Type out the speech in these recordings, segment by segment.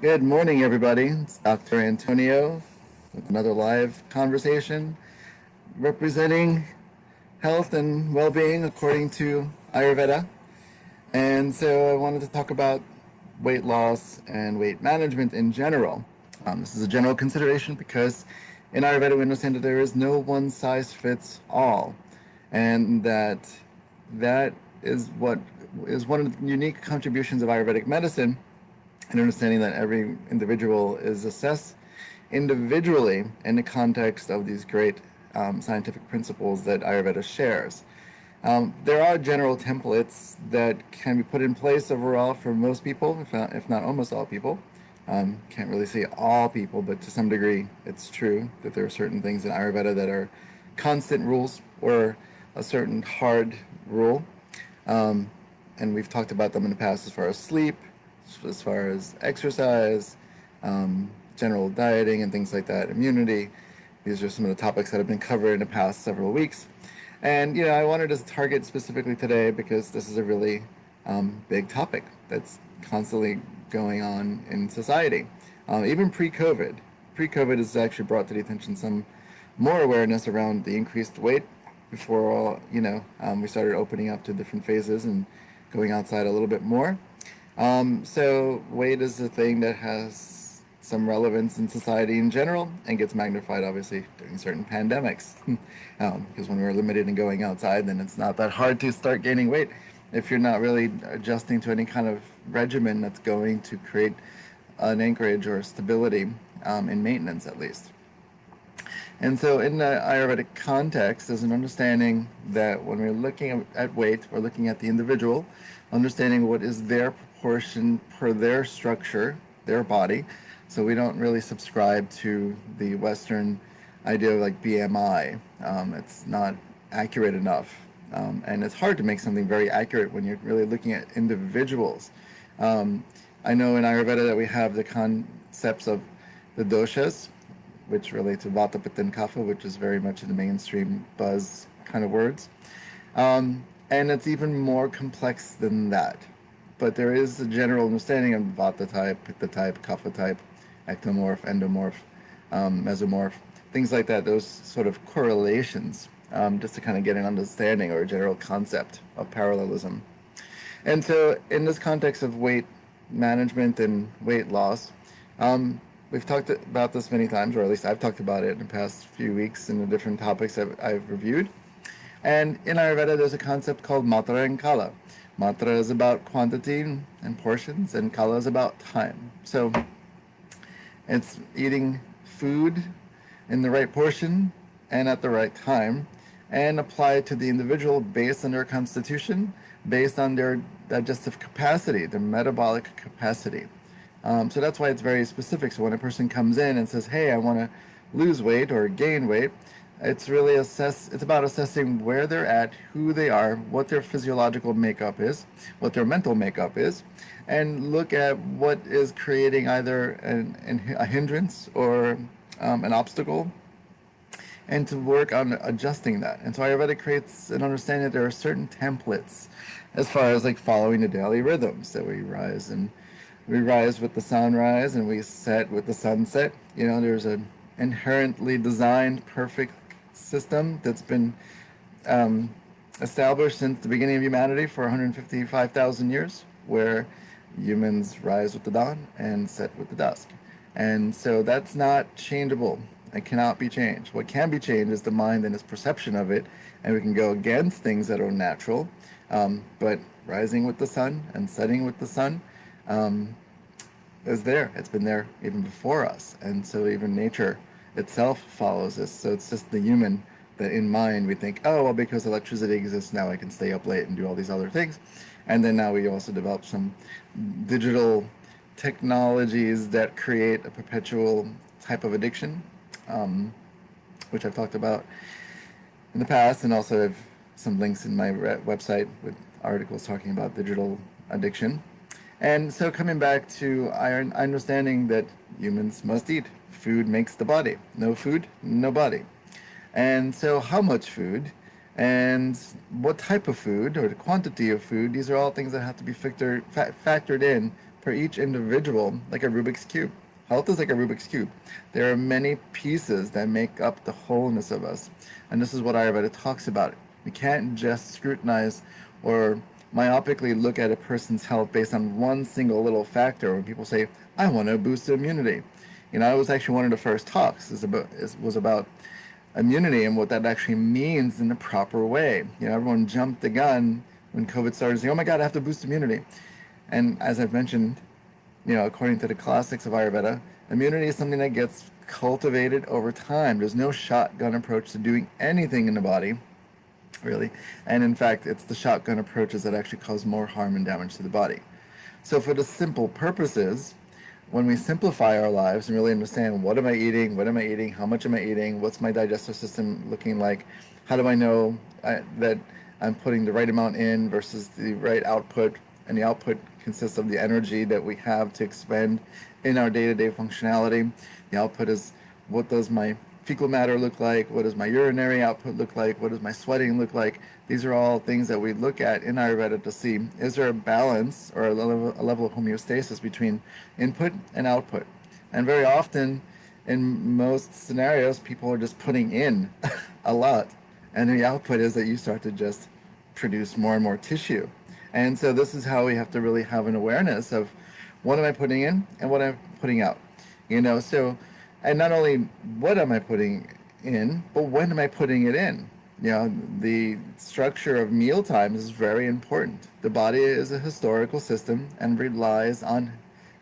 Good morning, everybody. It's Dr. Antonio with another live conversation representing health and well being according to Ayurveda. And so I wanted to talk about weight loss and weight management in general. This is a general consideration because in Ayurveda we understand that there is no one size fits all, and that is what is one of the unique contributions of Ayurvedic medicine, and understanding that every individual is assessed individually in the context of these great scientific principles that Ayurveda shares. There are general templates that can be put in place overall for most people, if not almost all people. Can't really say all people, but to some degree, it's true that there are certain things in Ayurveda that are constant rules or a certain hard rule. Um, and we've talked about them in the past as far as sleep, as far as exercise, um, general dieting, and things like that, immunity. These are some of the topics that have been covered in the past several weeks. And, I wanted to target specifically today because this is a really big topic that's constantly going on in society. Even pre-COVID. Pre-COVID has actually brought to the attention some more awareness around the increased weight before, we started opening up to different phases and going outside a little bit more. So weight is a thing that has some relevance in society in general and gets magnified obviously during certain pandemics. Because when we're limited in going outside, then it's not that hard to start gaining weight if you're not really adjusting to any kind of regimen that's going to create an anchorage or stability in maintenance at least. And so, in the Ayurvedic context, there's an understanding that when we're looking at weight, we're looking at the individual, understanding what is their proportion per their structure, their body. So, we don't really subscribe to the Western idea of like BMI. It's not accurate enough. And it's hard to make something very accurate when you're really looking at individuals. Um, I know in Ayurveda that we have the concepts of the doshas, which relate to Vata, Pitta, and Kapha, which is very much in the mainstream buzz kind of words. And it's even more complex than that. But there is a general understanding of Vata type, Pitta type, Kapha type, ectomorph, endomorph, mesomorph, things like that, those sort of correlations, just to kind of get an understanding or a general concept of parallelism. And so, in this context of weight management and weight loss, we've talked about this many times, or at least I've talked about it in the past few weeks in the different topics that I've reviewed. And in Ayurveda, there's a concept called matra and kala. Matra is about quantity and portions, and kala is about time. So it's eating food in the right portion and at the right time, and apply it to the individual based on their constitution, based on their digestive capacity, their metabolic capacity. So that's why it's very specific. So when a person comes in and says, "Hey, I want to lose weight or gain weight," it's really it's about assessing where they're at, who they are, what their physiological makeup is, what their mental makeup is, and look at what is creating either a hindrance or an obstacle, and to work on adjusting that. And so Ayurveda creates an understanding that there are certain templates as far as like following the daily rhythms that we rise with the sunrise and we set with the sunset. There's an inherently designed perfect system that's been um, established since the beginning of humanity for 155,000 years, where humans rise with the dawn and set with the dusk. And so that's not changeable. It cannot be changed. What can be changed is the mind and its perception of it, and we can go against things that are natural. But rising with the sun and setting with the sun um, is there. It's been there even before us. And so even nature itself follows this. So it's just the human that in mind we think, oh, well, because electricity exists now I can stay up late and do all these other things. And then now we also develop some digital technologies that create a perpetual type of addiction, um, which I've talked about in the past, and also have some links in my website with articles talking about digital addiction. And so coming back to understanding that humans must eat. Food makes the body. No food, no body. And so how much food and what type of food or the quantity of food, these are all things that have to be factored in for each individual like a Rubik's Cube. Health is like a Rubik's Cube. There are many pieces that make up the wholeness of us. And this is what Ayurveda talks about. We can't just scrutinize or myopically look at a person's health based on one single little factor. When people say, I want to boost immunity. It was actually one of the first talks was about immunity and what that actually means in the proper way. Everyone jumped the gun when COVID started saying, oh my God, I have to boost immunity. And as I've mentioned, according to the classics of Ayurveda, immunity is something that gets cultivated over time. There's no shotgun approach to doing anything in the body, really. And in fact, it's the shotgun approaches that actually cause more harm and damage to the body. So for the simple purposes, when we simplify our lives and really understand what am I eating, how much am I eating, what's my digestive system looking like, how do I know that I'm putting the right amount in versus the right output, and the output consists of the energy that we have to expend in our day-to-day functionality. The output is what does my fecal matter look like, what does my urinary output look like, what does my sweating look like. These are all things that we look at in Ayurveda to see, is there a balance or a level of homeostasis between input and output. And very often, in most scenarios, people are just putting in a lot, and the output is that you start to just produce more and more tissue. And so this is how we have to really have an awareness of what am I putting in and what I'm putting out. So, and not only what am I putting in, but when am I putting it in? The structure of meal times is very important. The body is a historical system and relies on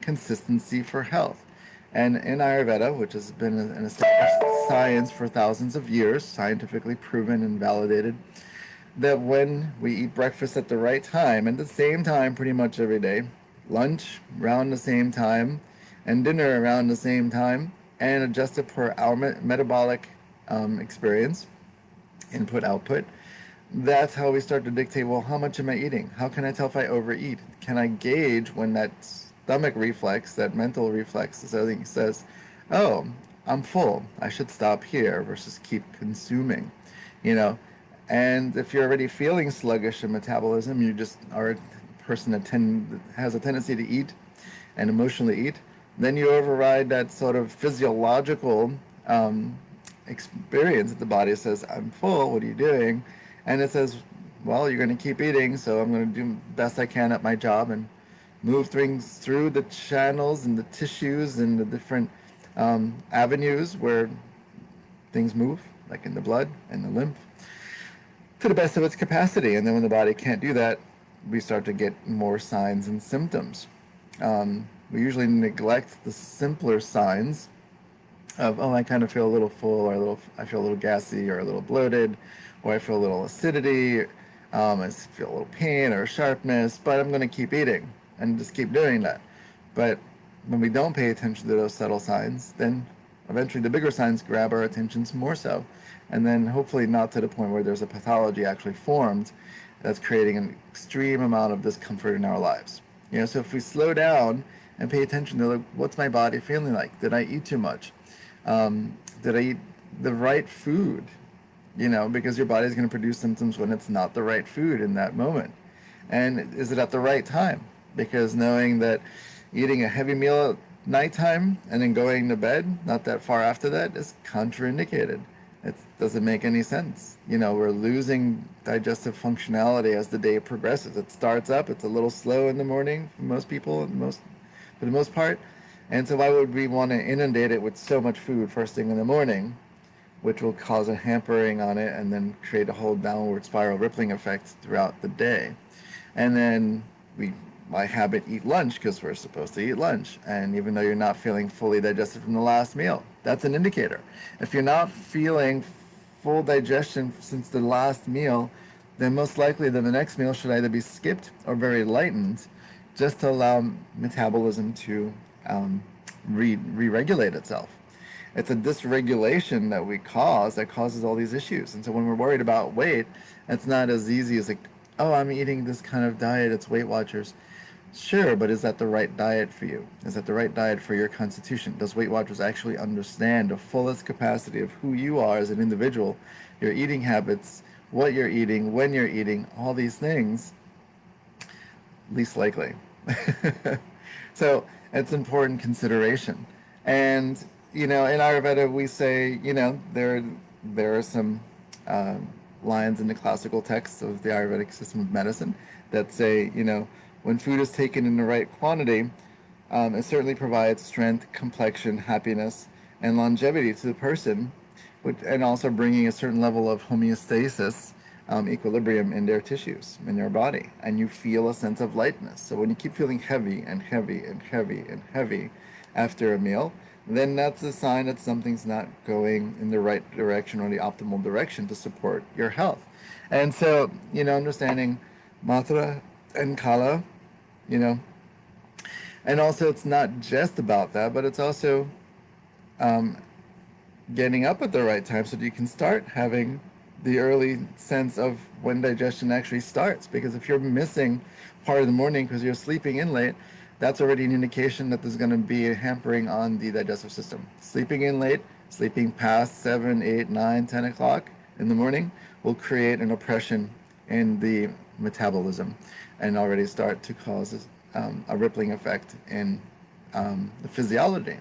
consistency for health. And in Ayurveda, which has been an established science for thousands of years, scientifically proven and validated, that when we eat breakfast at the right time, and the same time pretty much every day, lunch around the same time, and dinner around the same time, and adjusted per our metabolic experience, input, output, that's how we start to dictate, well, how much am I eating? How can I tell if I overeat? Can I gauge when that stomach reflex, that mental reflex, says, oh, I'm full, I should stop here versus keep consuming, And if you're already feeling sluggish in metabolism, you just are a person that has a tendency to eat and emotionally eat, then you override that sort of physiological experience that the body says, I'm full, what are you doing? And it says, well, you're going to keep eating, so I'm going to do the best I can at my job and move things through the channels and the tissues and the different avenues where things move, like in the blood and the lymph, to the best of its capacity. And then when the body can't do that, we start to get more signs and symptoms. We usually neglect the simpler signs of, oh, I kind of feel a little full, or I feel a little gassy, or a little bloated, or I feel a little acidity, I feel a little pain or sharpness, but I'm going to keep eating and just keep doing that. But when we don't pay attention to those subtle signs, then eventually the bigger signs grab our attentions more so. And then hopefully not to the point where there's a pathology actually formed that's creating an extreme amount of discomfort in our lives. So if we slow down and pay attention to, like, what's my body feeling like? Did I eat too much? Did I eat the right food? Because your body's going to produce symptoms when it's not the right food in that moment. And is it at the right time? Because knowing that eating a heavy meal at nighttime and then going to bed not that far after that is contraindicated. It doesn't make any sense. We're losing digestive functionality as the day progresses. It starts up, it's a little slow in the morning for most people, for the most part. And so why would we want to inundate it with so much food first thing in the morning, which will cause a hampering on it and then create a whole downward spiral rippling effect throughout the day. And then we, by habit, eat lunch because we're supposed to eat lunch. And even though you're not feeling fully digested from the last meal, that's an indicator. If you're not feeling full digestion since the last meal, then most likely the next meal should either be skipped or very lightened, just to allow metabolism to re-regulate itself. It's a dysregulation that we cause that causes all these issues. And so when we're worried about weight, it's not as easy as like, oh, I'm eating this kind of diet, it's Weight Watchers. Sure, but is that the right diet for you? Is that the right diet for your constitution? Does Weight Watchers actually understand the fullest capacity of who you are as an individual, your eating habits, what you're eating, all these things? Least likely. So it's important consideration. And, in Ayurveda, we say, there are some um, lines in the classical texts of the Ayurvedic system of medicine that say, when food is taken in the right quantity, it certainly provides strength, complexion, happiness, and longevity to the person, and also bringing a certain level of homeostasis, equilibrium in their tissues, in their body. And you feel a sense of lightness. So when you keep feeling heavy and heavy and heavy and heavy after a meal, then that's a sign that something's not going in the right direction or the optimal direction to support your health. And so, understanding matra and kala, you know, and also it's not just about that, but it's also um, getting up at the right time so that you can start having the early sense of when digestion actually starts. Because if you're missing part of the morning because you're sleeping in late, that's already an indication that there's going to be a hampering on the digestive system. Sleeping in late, sleeping past 7, 8, 9, 10 o'clock in the morning will create an oppression in the metabolism and already start to cause a rippling effect in the physiology.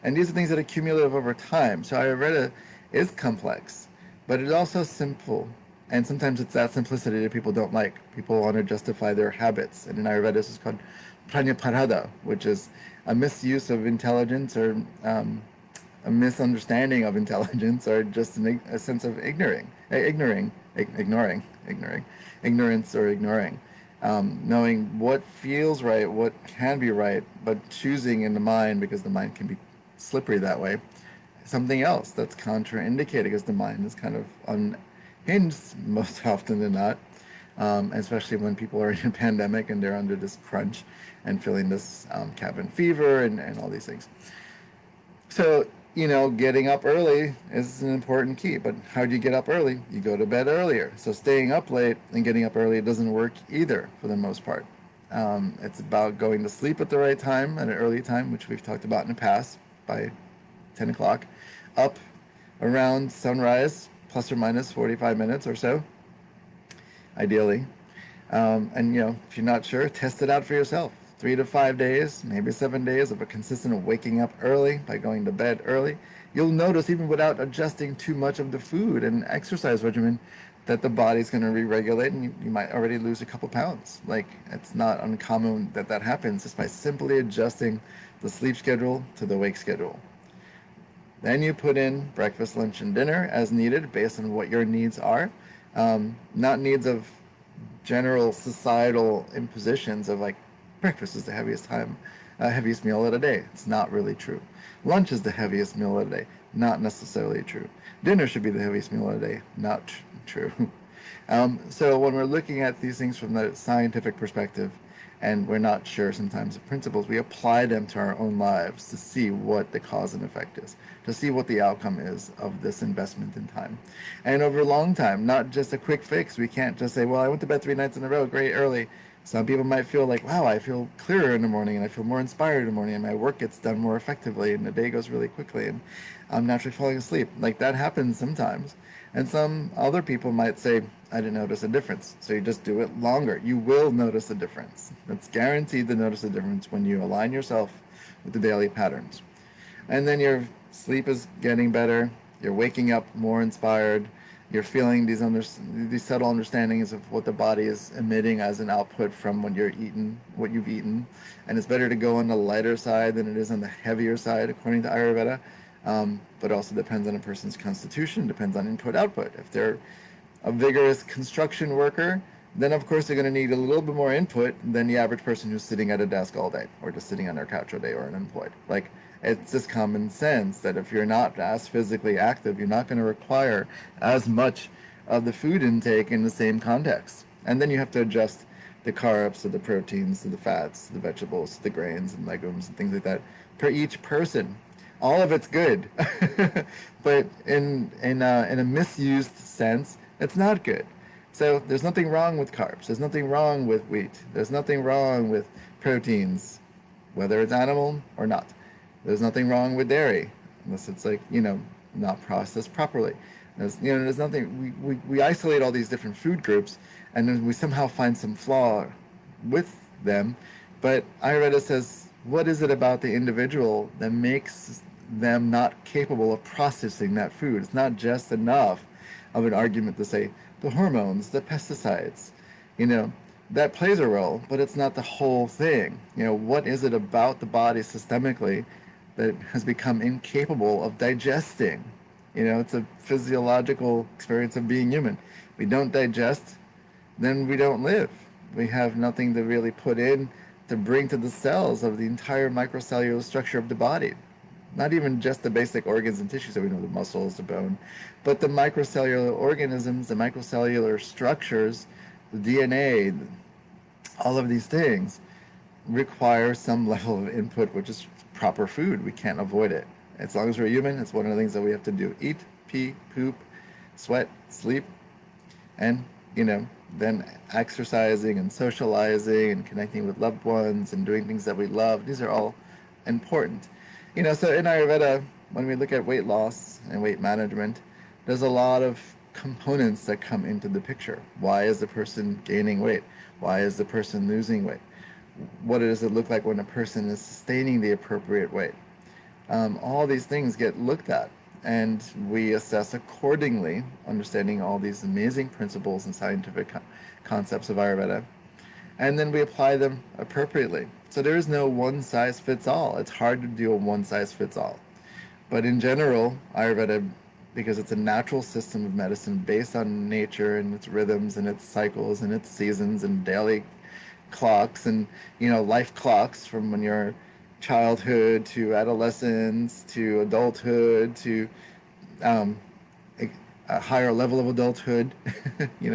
And these are things that accumulate over time. So Ayurveda is complex, but it's also simple. And sometimes it's that simplicity that people don't like. People want to justify their habits. And in Ayurveda, this is called prajnaparada, which is a misuse of intelligence or a misunderstanding of intelligence or just a sense of ignorance or ignoring. Knowing what feels right, what can be right, but choosing in the mind, because the mind can be slippery that way, something else that's contraindicated because the mind is kind of unhinged most often than not, especially when people are in a pandemic and they're under this crunch and feeling this cabin fever and all these things. So, getting up early is an important key. But how do you get up early? You go to bed earlier. So staying up late and getting up early doesn't work either for the most part. It's about going to sleep at the right time, at an early time, which we've talked about in the past, by 10 o'clock, up around sunrise, plus or minus 45 minutes or so, ideally. And if you're not sure, test it out for yourself. 3 to 5 days, maybe 7 days of a consistent waking up early by going to bed early. You'll notice, even without adjusting too much of the food and exercise regimen, that the body's going to re-regulate and you might already lose a couple pounds. Like, it's not uncommon that that happens just by simply adjusting the sleep schedule to the wake schedule. Then you put in breakfast, lunch, and dinner as needed based on what your needs are. Not needs of general societal impositions of like breakfast is the heaviest meal of the day. It's not really true. Lunch is the heaviest meal of the day. Not necessarily true. Dinner should be the heaviest meal of the day. Not true. So when we're looking at these things from the scientific perspective, and we're not sure sometimes of principles, we apply them to our own lives to see what the cause and effect is, to see what the outcome is of this investment in time. And over a long time, not just a quick fix. We can't just say, well, I went to bed 3 nights in a row, great, early. Some people might feel like, wow, I feel clearer in the morning and I feel more inspired in the morning and my work gets done more effectively and the day goes really quickly and I'm naturally falling asleep. Like, that happens sometimes. And some other people might say, I didn't notice a difference. So you just do it longer. You will notice a difference. It's guaranteed to notice a difference when you align yourself with the daily patterns. And then your sleep is getting better. You're waking up more inspired. You're feeling these subtle understandings of what the body is emitting as an output from what you've eaten. And it's better to go on the lighter side than it is on the heavier side, according to Ayurveda. But also depends on a person's constitution, depends on input-output. If they're a vigorous construction worker, then of course they're going to need a little bit more input than the average person who's sitting at a desk all day or just sitting on their couch all day or unemployed. Like, it's just common sense that if you're not as physically active, you're not going to require as much of the food intake in the same context. And then you have to adjust the carbs to the proteins to the fats to the vegetables to the grains and legumes and things like that per each person. All of it's good, but in a misused sense, it's not good. So there's nothing wrong with carbs. There's nothing wrong with wheat. There's nothing wrong with proteins, whether it's animal or not. There's nothing wrong with dairy, unless it's like, not processed properly. There's nothing. We isolate all these different food groups, and then we somehow find some flaw with them. But Ayurveda says What is it about the individual that makes them not capable of processing that food? It's not just enough of an argument to say the hormones, the pesticides, you know, that plays a role, but it's not the whole thing. What is it about the body systemically that has become incapable of digesting? It's a physiological experience of being human. We don't digest, then we don't live. We have nothing to really put in to bring to the cells of the entire microcellular structure of the body. Not even just the basic organs and tissues that we know, the muscles, the bone, but the microcellular organisms, the microcellular structures, the DNA, all of these things require some level of input, which is proper food. We can't avoid it. As long as we're human, it's one of the things that we have to do: eat, pee, poop, sweat, sleep, and then exercising and socializing and connecting with loved ones and doing things that we love. These are all important. So in Ayurveda, when we look at weight loss and weight management, there's a lot of components that come into the picture. Why is the person gaining weight? Why is the person losing weight? What does it look like when a person is sustaining the appropriate weight? All these things get looked at, and we assess accordingly, understanding all these amazing principles and scientific concepts of Ayurveda, and then we apply them appropriately. So there is no one size fits all. It's hard to do a one size fits all. But in general, Ayurveda, because it's a natural system of medicine based on nature and its rhythms and its cycles and its seasons and daily clocks and life clocks from when you're childhood to adolescence to adulthood to um, a higher level of adulthood.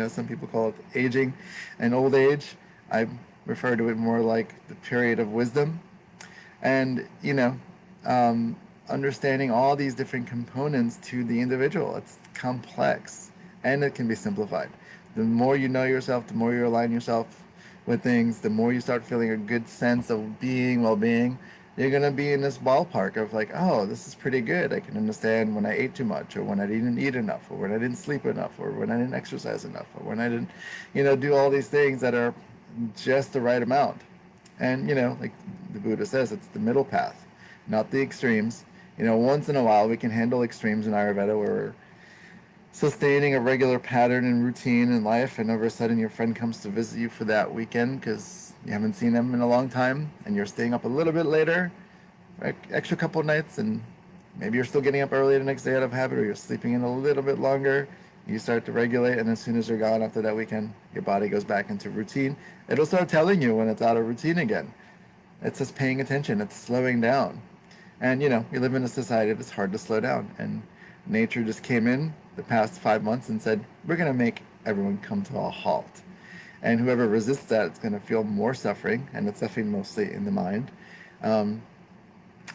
Some people call it aging and old age. I refer to it more like the period of wisdom. And understanding all these different components to the individual. It's complex and it can be simplified. The more you know yourself, the more you align yourself with things, the more you start feeling a good sense of being, well-being, you're going to be in this ballpark of like, oh, this is pretty good. I can understand when I ate too much, or when I didn't eat enough, or when I didn't sleep enough, or when I didn't exercise enough, or when I didn't, do all these things that are just the right amount. And, like the Buddha says, it's the middle path, not the extremes. Once in a while we can handle extremes in Ayurveda where we're sustaining a regular pattern and routine in life, and all of a sudden your friend comes to visit you for that weekend because you haven't seen them in a long time, and you're staying up a little bit later, extra couple of nights, and maybe you're still getting up early the next day out of habit, or you're sleeping in a little bit longer. You start to regulate, and as soon as you're gone after that weekend, your body goes back into routine. It'll start telling you when it's out of routine again. It's just paying attention. It's slowing down. And we live in a society that's hard to slow down. And nature just came in the past 5 months and said, we're going to make everyone come to a halt. And whoever resists that is going to feel more suffering, and it's suffering mostly in the mind. Um,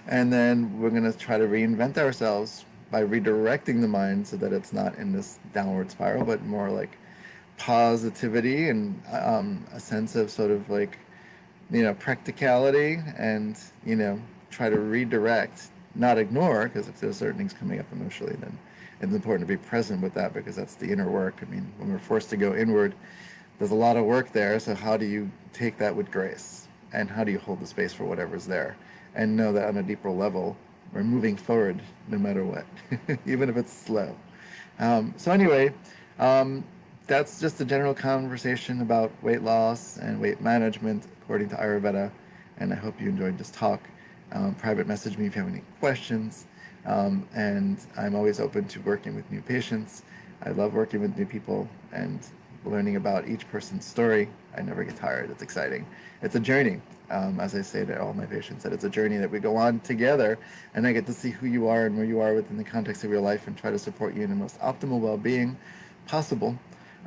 and then we're going to try to reinvent ourselves by redirecting the mind so that it's not in this downward spiral, but more like positivity and a sense of sort of like practicality, and try to redirect, not ignore, because if there's certain things coming up emotionally, then it's important to be present with that, because that's the inner work. I mean, when we're forced to go inward, there's a lot of work there. So how do you take that with grace, and how do you hold the space for whatever's there, and know that on a deeper level we're moving forward no matter what, even if it's slow. So anyway, um, that's just a general conversation about weight loss and weight management according to Ayurveda, and I hope you enjoyed this talk. Private message me if you have any questions, and I'm always open to working with new patients. I love working with new people and learning about each person's story. I never get tired. It's exciting. It's a journey. As I say to all my patients, that it's a journey that we go on together, and I get to see who you are and where you are within the context of your life and try to support you in the most optimal well-being possible.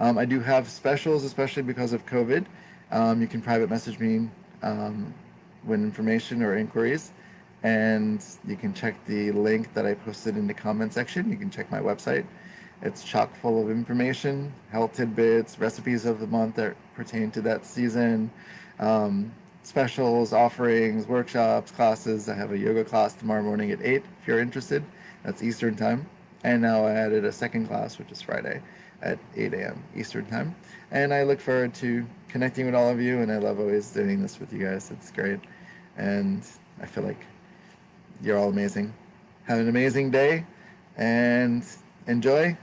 I do have specials, especially because of COVID. You can private message me with information or inquiries, and you can check the link that I posted in the comment section. You can check my website. It's chock full of information, health tidbits, recipes of the month that pertain to that season, specials, offerings, workshops, classes. I have a yoga class tomorrow morning at 8 if you're interested. That's Eastern time. And now I added a second class, which is Friday at 8 a.m. Eastern time. And I look forward to connecting with all of you, and I love always doing this with you guys. It's great. And I feel like you're all amazing. Have an amazing day and enjoy